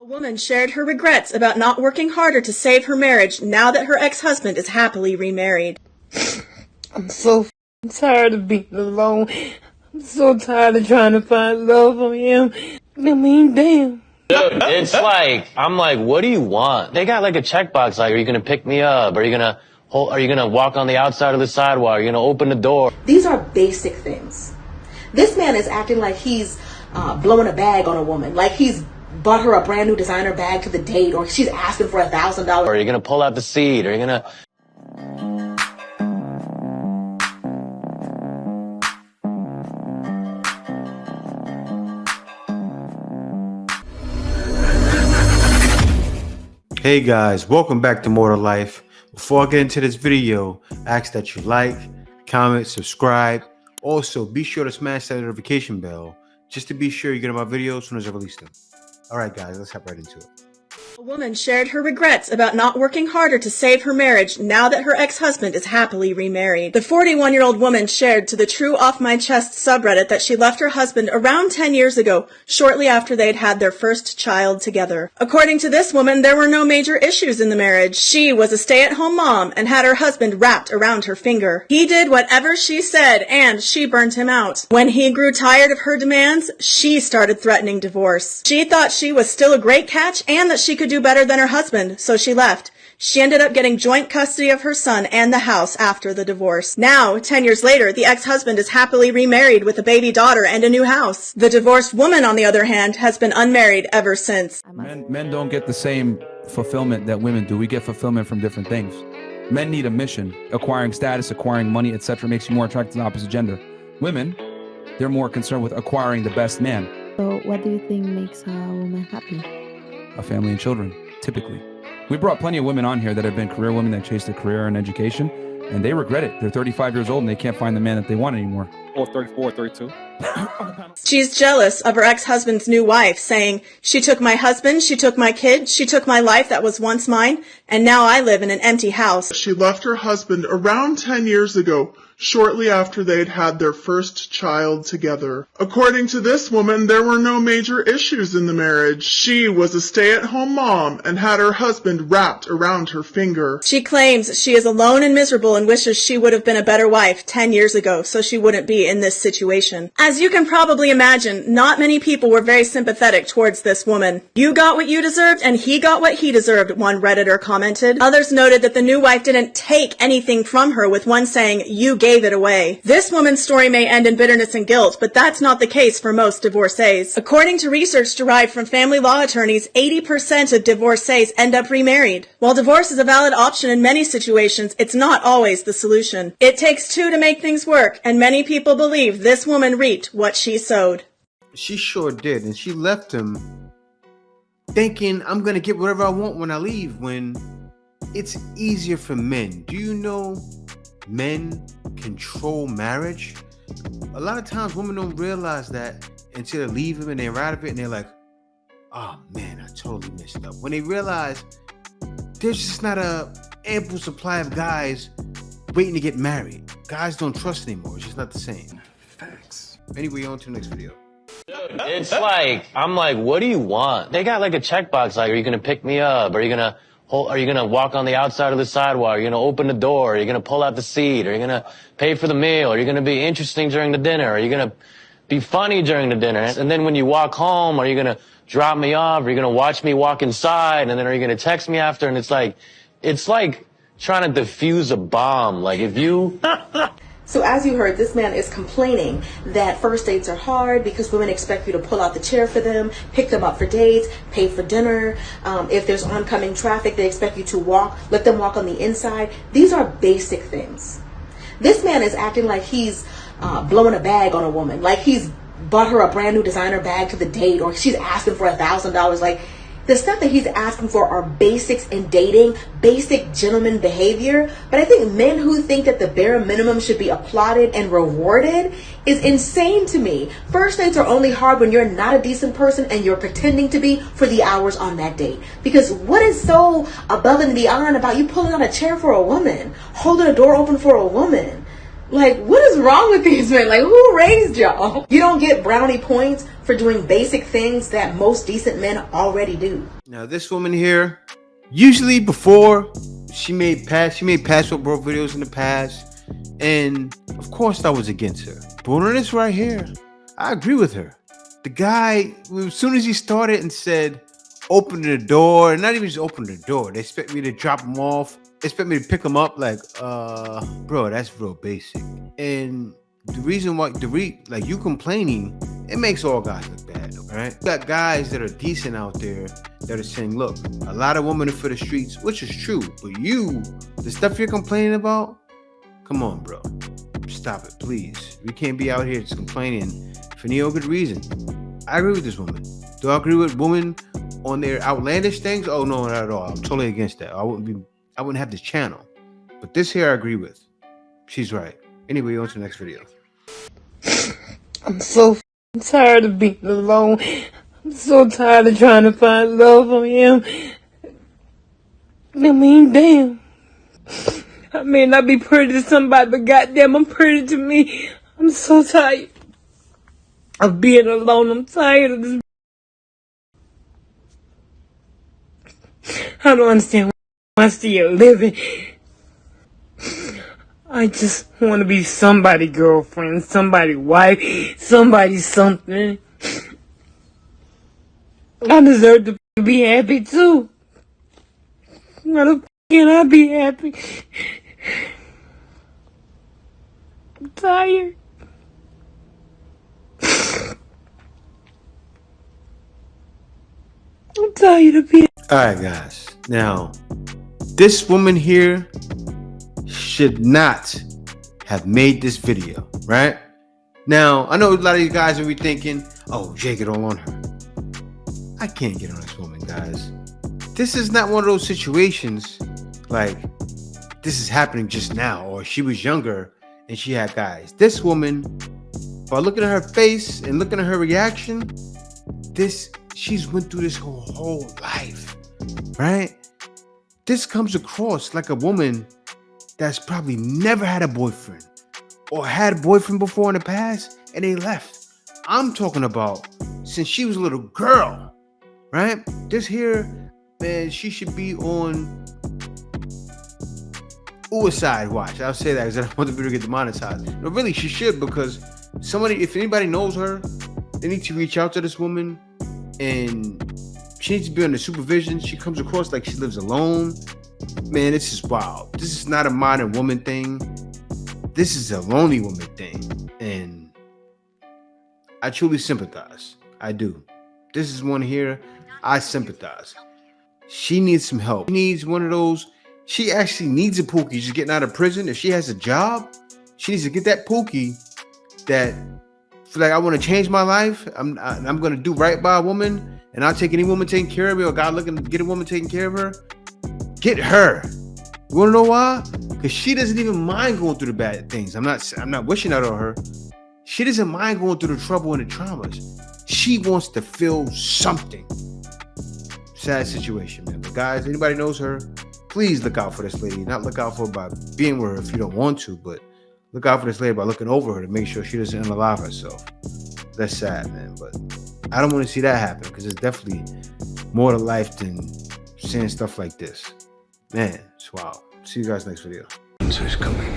Woman shared her regrets about not working harder to save her marriage now that her ex-husband is happily remarried. I'm so tired of being alone. I'm so tired of trying to find love for him. I mean, damn. Dude, it's like, I'm like, what do you want? They got like a checkbox, like, are you gonna pick me up? Are you gonna walk on the outside of the sidewalk? Are you gonna open the door? These are basic things. This man is acting like he's blowing a bag on a woman, like he's bought her a brand new designer bag to the date, or she's asking for $1,000. Are you gonna pull out the seat? Are you gonna... Hey guys, welcome back to More to Life. Before I get into this video, I ask that you like, comment, subscribe. Also, be sure to smash that notification bell just to be sure you get my videos as soon as I release them. All right, guys, let's hop right into it. A woman shared her regrets about not working harder to save her marriage now that her ex-husband is happily remarried. The 41-year-old woman shared to the True Off My Chest subreddit that she left her husband around 10 years ago, shortly after they'd had their first child together. According to this woman, there were no major issues in the marriage. She was a stay-at-home mom and had her husband wrapped around her finger. He did whatever she said, and she burned him out. When he grew tired of her demands, she started threatening divorce. She thought she was still a great catch and that she could do better than her husband, so she left. She ended up getting joint custody of her son and the house after the divorce. Now, 10 years later, the ex-husband is happily remarried with a baby daughter and a new house. The divorced woman, on the other hand, has been unmarried ever since. Men don't get the same fulfillment that women do. We get fulfillment from different things. Men need a mission. Acquiring status, acquiring money, etc. makes you more attracted to the opposite gender. Women, they're more concerned with acquiring the best man. So what do you think makes a woman happy? A family and children, typically. We brought plenty of women on here that have been career women that chased a career and education, and they regret it. They're 35 years old and they can't find the man that they want anymore. Or 34, 32. She's jealous of her ex-husband's new wife, saying, "She took my husband, she took my kid, she took my life that was once mine, and now I live in an empty house." She left her husband around 10 years ago, shortly after they'd had their first child together. According to this woman, there were no major issues in the marriage. She was a stay-at-home mom and had her husband wrapped around her finger. She claims she is alone and miserable and wishes she would have been a better wife 10 years ago so she wouldn't be in this situation. As you can probably imagine, not many people were very sympathetic towards this woman. "You got what you deserved and he got what he deserved," one Redditor commented. Others noted that the new wife didn't take anything from her, with one saying, "You gave it away." This woman's story may end in bitterness and guilt, but that's not the case for most divorcees. According to research derived from family law attorneys, 80% of divorcees end up remarried. While divorce is a valid option in many situations, it's not always the solution. It takes two to make things work, and many people believe this woman reaped what she sowed. She sure did, and she left him thinking, I'm going to get whatever I want when I leave, when it's easier for men. Do you know men control marriage? A lot of times women don't realize that until they leave him and they're out of it and they're like, oh man, I totally messed up. When they realize there's just not a ample supply of guys waiting to get married. Guys don't trust anymore. It's just not the same. Facts. Anyway, on to the next video. Dude, it's like, I'm like, what do you want? They got like a checkbox, like, are you gonna pick me up? Are you gonna walk on the outside of the sidewalk? Are you gonna open the door? Are you gonna pull out the seat? Are you gonna pay for the meal? Are you gonna be interesting during the dinner? Are you gonna be funny during the dinner? And then when you walk home, are you gonna drop me off? Are you gonna watch me walk inside? And then are you gonna text me after? And it's like trying to defuse a bomb. Like if you... So as you heard, this man is complaining that first dates are hard because women expect you to pull out the chair for them, pick them up for dates, pay for dinner. If there's oncoming traffic, they expect you to let them walk on the inside. These are basic things. This man is acting like he's blowing a bag on a woman, like he's bought her a brand new designer bag to the date, or she's asking for $1,000. Like, the stuff that he's asking for are basics in dating, basic gentleman behavior. But I think men who think that the bare minimum should be applauded and rewarded is insane to me. First dates are only hard when you're not a decent person and you're pretending to be for the hours on that date. Because what is so above and beyond about you pulling out a chair for a woman, holding a door open for a woman? Like, what is wrong with these men? Like, who raised y'all? You don't get brownie points for doing basic things that most decent men already do. Now, this woman here, usually before she made passport bro videos in the past, and of course I was against her. But on this right here, I agree with her. The guy, as soon as he started and said, open the door, and not even just open the door, they expect me to drop him off, they expect me to pick him up, like, bro, that's real basic. And the reason why, like, you complaining, it makes all guys look bad, right? You got guys that are decent out there that are saying, look, a lot of women are for the streets, which is true, but the stuff you're complaining about, come on, bro. Stop it, please. We can't be out here just complaining for no good reason. I agree with this woman. Do I agree with women on their outlandish things? Oh, no, not at all. I'm totally against that. I wouldn't have this channel. But this here I agree with. She's right. Anyway, on to the next video. I'm so tired of being alone. I'm so tired of trying to find love from him. I mean, damn. I may not be pretty to somebody, but goddamn, I'm pretty to me. I'm so tired of being alone. I'm tired of this. I don't understand why I'm still living. I just want to be somebody's girlfriend, somebody's wife, somebody's something. I deserve to be happy too. Why the can I be happy? I'm tired. I'm tired of being. All right, guys. Now, this woman here should not have made this video, right? Now, I know a lot of you guys will be thinking, oh, Jay, get all on her. I can't get on this woman, guys. This is not one of those situations like this is happening just now, or she was younger and she had guys. This woman, by looking at her face and looking at her reaction, she's went through this whole life, right? This comes across like a woman that's probably never had a boyfriend or had a boyfriend before in the past and they left. I'm talking about since she was a little girl, right? This here, man, she should be on suicide watch. I'll say that because I don't want the video to get demonetized. No, really, she should, because if anybody knows her, they need to reach out to this woman, and she needs to be under supervision. She comes across like she lives alone. Man, this is wild. This is not a modern woman thing. This is a lonely woman thing. And I truly sympathize. I do. This is one here, I sympathize. She needs some help. She needs one of those. She actually needs a pookie just getting out of prison. If she has a job, she needs to get that pookie that feel like I want to change my life. I'm going to do right by a woman, and I'll take any woman taking care of me, or God looking to get a woman taking care of her. Get her. You want to know why? Because she doesn't even mind going through the bad things. I'm not wishing that on her. She doesn't mind going through the trouble and the traumas. She wants to feel something. Sad situation, man. But guys, anybody knows her, please look out for this lady. Not look out for her by being with her if you don't want to, but look out for this lady by looking over her to make sure she doesn't unalive herself. That's sad, man. But I don't want to see that happen, because it's definitely more to life than saying stuff like this. Man, it's wild. See you guys next video. So he's coming.